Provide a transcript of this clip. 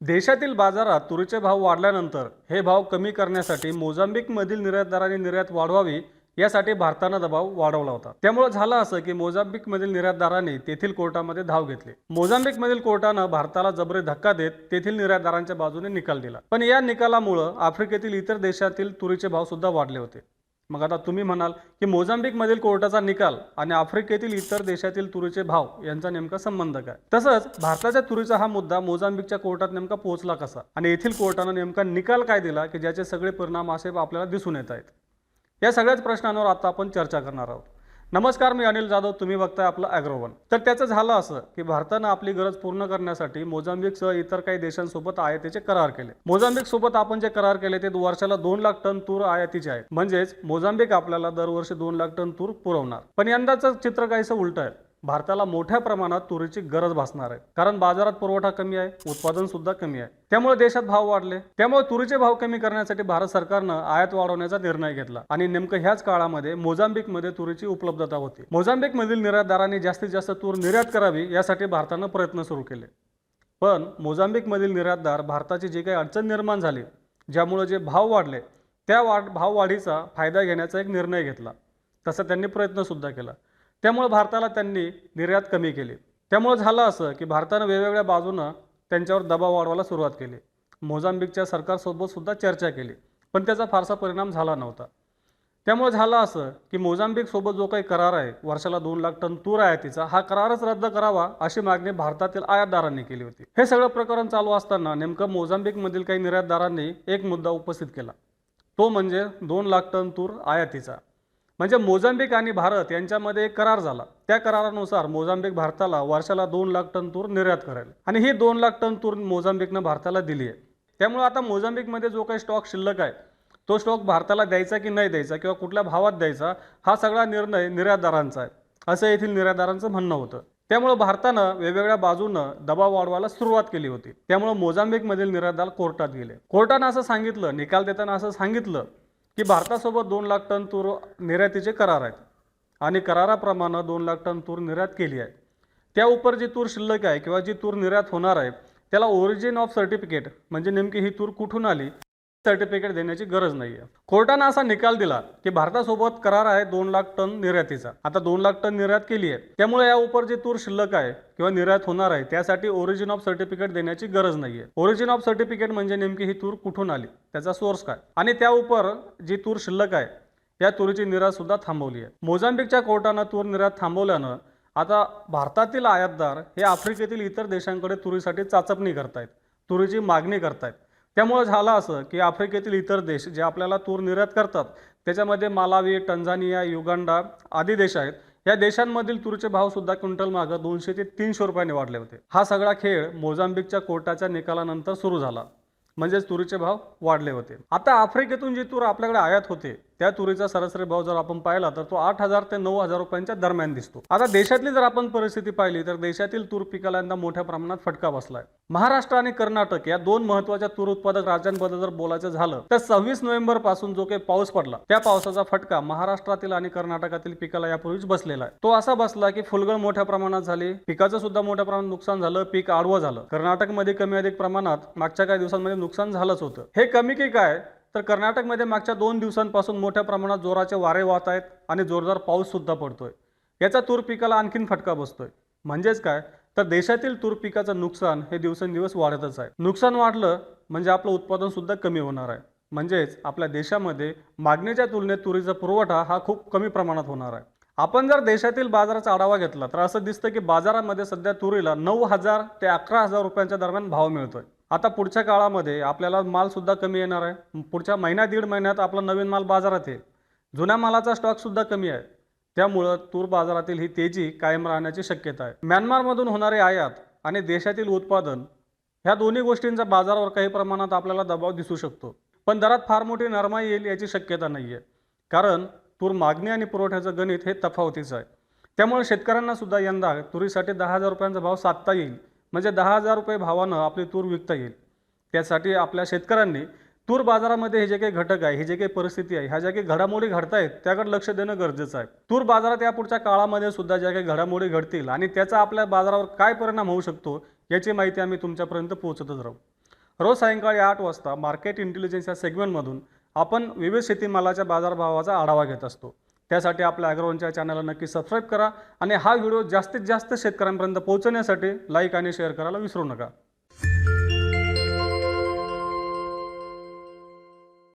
देशातील बाजारात तुरीचे भाव वाढल्यानंतर हे भाव कमी करण्यासाठी मोझांबिकमधील निर्यातदारांनी निर्यात वाढवावी यासाठी भारतानं दबाव वाढवला होता। त्यामुळे झालं असं की मोझांबिकमधील निर्यातदारांनी तेथील कोर्टामध्ये धाव घेतली। मोझांबिकमधील कोर्टानं भारताला जबरी धक्का देत तेथील निर्यातदारांच्या बाजूने निकाल दिला। पण या निकालामुळे आफ्रिकेतील इतर देशातील तुरीचे भाव सुद्धा वाढले होते। मग आता तुम्ही म्हणाल की मोझांबिकमधील कोर्टाचा निकाल आणि आफ्रिकेतील इतर देशातील तुरीचे भाव यांचा नेमका संबंध काय? तसंच भारताच्या तुरीचा हा मुद्दा मोझांबिकच्या कोर्टात नेमका पोहोचला कसा आणि येथील कोर्टानं नेमका निकाल काय दिला की ज्याचे सगळे परिणाम असे आपल्याला दिसून येत आहेत। या सगळ्याच प्रश्नांवर आता आपण चर्चा करणार आहोत। नमस्कार, मी अनिल जाधव, तुम्ही बघताय आपलं ॲग्रोवन। तर त्याचं झालं असं की भारतानं आपली गरज पूर्ण करण्यासाठी मोझांबिकसह इतर काही देशांसोबत आयातीचे करार केले। मोझांबिक सोबत आपण जे करार केले ते वर्षाला 2 लाख टन तूर आयातीचे आहेत। म्हणजेच मोझांबिक आपल्याला दरवर्षी 2 लाख टन तूर पुरवणार। पण यंदाचं चित्र काहीसं उलट आहे। भारताला मोठ्या प्रमाणात तुरीची गरज भासणार आहे, कारण बाजारात पुरवठा कमी आहे, उत्पादन सुद्धा कमी आहे। त्यामुळे देशात भाव वाढले। त्यामुळे तुरीचे भाव कमी करण्यासाठी भारत सरकारनं आयात वाढवण्याचा निर्णय घेतला आणि नेमकं ह्याच काळामध्ये मोझांबिकमध्ये तुरीची उपलब्धता होती। मोझांबिकमधील निर्यातदारांनी जास्तीत जास्त तूर निर्यात करावी यासाठी भारतानं प्रयत्न सुरू केले। पण मोझांबिकमधील निर्यातदार भारताची जी काही अडचण निर्माण झाली, ज्यामुळे जे भाव वाढले, त्या भाववाढीचा फायदा घेण्याचा एक निर्णय घेतला। तसं त्यांनी प्रयत्न सुद्धा केला। त्यामुळे भारताला त्यांनी निर्यात कमी केली। त्यामुळे झालं असं की भारतानं वेगवेगळ्या बाजूनं त्यांच्यावर दबाव वाढवायला सुरुवात केली। मोझांबिकच्या सरकारसोबत सुद्धा चर्चा केली, पण त्याचा फारसा परिणाम झाला नव्हता। त्यामुळे झालं असं की मोझांबिक सोबत जो काही करार आहे, वर्षाला 2 लाख टन तूर आयातीचा, हा करारच रद्द करावा अशी मागणी भारतातील आयातदारांनी केली होती। हे सगळं प्रकरण चालू असताना नेमकं मोझांबिकमधील काही निर्यातदारांनी एक मुद्दा उपस्थित केला, तो म्हणजे 2 लाख टन तूर आयातीचा। म्हणजे मोझांबिक आणि भारत यांच्यामध्ये एक करार झाला। त्या करारानुसार मोझांबिक भारताला वर्षाला 2 लाख टन तूर निर्यात करेल आणि ही 2 लाख टन तूर मोझांबिकनं भारताला दिली आहे। त्यामुळे आता मोझांबिकमध्ये जो काही स्टॉक शिल्लक आहे, तो स्टॉक भारताला द्यायचा की नाही द्यायचा किंवा कुठल्या भावात द्यायचा, हा सगळा निर्णय निर्यातदारांचा आहे, असं येथील निर्यातदारांचं म्हणणं होतं। त्यामुळे भारतानं वेगवेगळ्या बाजूनं दबाव वाढवायला सुरुवात केली होती। त्यामुळे मोझांबिकमधील निर्यातदार कोर्टात गेले। कोर्टानं असं सांगितलं, निकाल देताना असं सांगितलं की भारतासोबत 2 लाख टन तूर निर्यातीचे करार आहेत आणि कराराप्रमाणे 2 लाख टन तूर निर्यात केली आहे। त्या उपर जी तूर शिल्लक आहे किंवा जी तूर निर्यात होणार आहे, त्याला ओरिजिन ऑफ सर्टिफिकेट म्हणजे नेमकी ही तूर कुठून आली सर्टिफिकेट देण्याची गरज नाही आहे। कोर्टानं असा निकाल दिला की भारतासोबत करार आहे 2 लाख टन निर्यातीचा। आता 2 लाख टन निर्यात केली आहे, त्यामुळे या उपर जी तूर शिल्लक आहे किंवा निर्यात होणार आहे, त्यासाठी ओरिजिन ऑफ सर्टिफिकेट देण्याची गरज नाही आहे। ओरिजिन ऑफ सर्टिफिकेट म्हणजे नेमकी ही तूर कुठून आली, त्याचा सोर्स काय, आणि त्या उपर जी तूर शिल्लक आहे या तुरीची निर्यात सुद्धा थांबवली आहे। मोझांबिकच्या कोर्टानं तूर निर्यात थांबवल्यानं आता भारतातील आयातदार हे आफ्रिकेतील इतर देशांकडे तुरीसाठी चाचपणी करतायत, तुरीची मागणी करतायत। त्यामुळे झालं असं की आफ्रिकेतील इतर देश जे आपल्याला तूर निर्यात करतात, त्याच्यामध्ये मालावी, टंझानिया, युगांडा आदी देश आहेत। या देशांमधील तुरीचे भाव सुद्धा क्विंटल मागं 200 ते 300 रुपयांनी वाढले होते। हा सगळा खेळ मोझांबिकच्या कोर्टाच्या निकालानंतर सुरू झाला, म्हणजेच तुरीचे भाव वाढले होते। आता आफ्रिकेतून जी तूर आपल्याकडे आयात होते, त्या तुरीचा सरासरी भाव जर आपण पाहिला तर तो 8,000 ते 9,000 रुपयांच्या दरम्यान दिसतो। आता देशातली जर आपण परिस्थिती पाहिली तर देशातील तूर पिकाला यंदा मोठ्या प्रमाणात फटका बसलाय। महाराष्ट्र आणि कर्नाटक या 2 महत्त्वाच्या तूर उत्पादक राज्यांबद्दल जर बोलायचं झालं तर 26 नोव्हेंबर पासून जो काही पाऊस पडला, त्या पावसाचा फटका महाराष्ट्रातील आणि कर्नाटकातील पिकाला यापूर्वीच बसलेला आहे। तो असा बसला की फुलगळ मोठ्या प्रमाणात झाली, पिकाचं सुद्धा मोठ्या प्रमाणात नुकसान झालं, पीक आडवं झालं। कर्नाटकमध्ये कमी अधिक प्रमाणात मागच्या काही दिवसांमध्ये नुकसान झालंच होतं। हे कमी की काय तर कर्नाटकमध्ये मागच्या 2 दिवसांपासून मोठ्या प्रमाणात जोराचे वारे वाहत आहेत आणि जोरदार पाऊस सुद्धा पडतोय। याचा तूर पिकाला आणखीन फटका बसतोय। म्हणजेच काय तर देशातील तूर पिकाचं नुकसान हे दिवसेंदिवस वाढतच आहे। नुकसान वाढलं म्हणजे आपलं उत्पादन सुद्धा कमी होणार आहे। म्हणजेच आपल्या देशामध्ये मागणीच्या तुलनेत तुरीचा पुरवठा हा खूप कमी प्रमाणात होणार आहे। आपण जर देशातील बाजाराचा आढावा घेतला तर असं दिसतं की बाजारामध्ये सध्या तुरीला 9,000 ते 11,000 रुपयांच्या दरम्यान भाव मिळतोय। आता पुढच्या काळामध्ये आपल्याला माल सुद्धा कमी येणार आहे। पुढच्या महिना दीड महिन्यात आपला नवीन माल बाजारात येईल, जुन्या मालाचा स्टॉक सुद्धा कमी आहे। त्यामुळे तूर बाजारातील ही तेजी कायम राहण्याची शक्यता आहे। म्यानमारमधून होणारे आयात आणि देशातील उत्पादन ह्या दोन्ही गोष्टींचा बाजारावर काही प्रमाणात आपल्याला दबाव दिसू शकतो, पण दरात फार मोठी नरमाई येईल याची शक्यता नाही आहे, कारण तूर मागणी आणि पुरवठ्याचं गणित हे तफावतीचं आहे। त्यामुळे शेतकऱ्यांना सुद्धा यंदा तुरीसाठी 10,000 रुपयांचा भाव साधता येईल, म्हणजे 10,000 रुपये भावानं आपली तूर विकता येईल। त्यासाठी आपल्या शेतकऱ्यांनी तूर बाजारामध्ये हे जे काही घटक आहे, ही जे काही परिस्थिती आहे, ह्या ज्या काही घडामोडी घडतायत त्याकडे लक्ष देणं गरजेचं आहे। तूर बाजारात या पुढच्या काळामध्ये सुद्धा ज्या काही घडामोडी घडतील आणि त्याचा आपल्या बाजारावर काय परिणाम होऊ शकतो याची माहिती आम्ही तुमच्यापर्यंत पोहोचतच राहू। रोज सायंकाळी 8 वाजता मार्केट इंटेलिजन्स या सेगमेंटमधून आपण विविध शेतीमालाच्या बाजारभावाचा आढावा घेत असतो. त्यासाठी आपल्या ॲग्रोवनच्या चॅनलला नक्की सबस्क्राईब करा आणि हा व्हिडिओ जास्तीत जास्त शेतकऱ्यांपर्यंत पोहोचवण्यासाठी लाईक आणि शेअर करायला विसरू नका.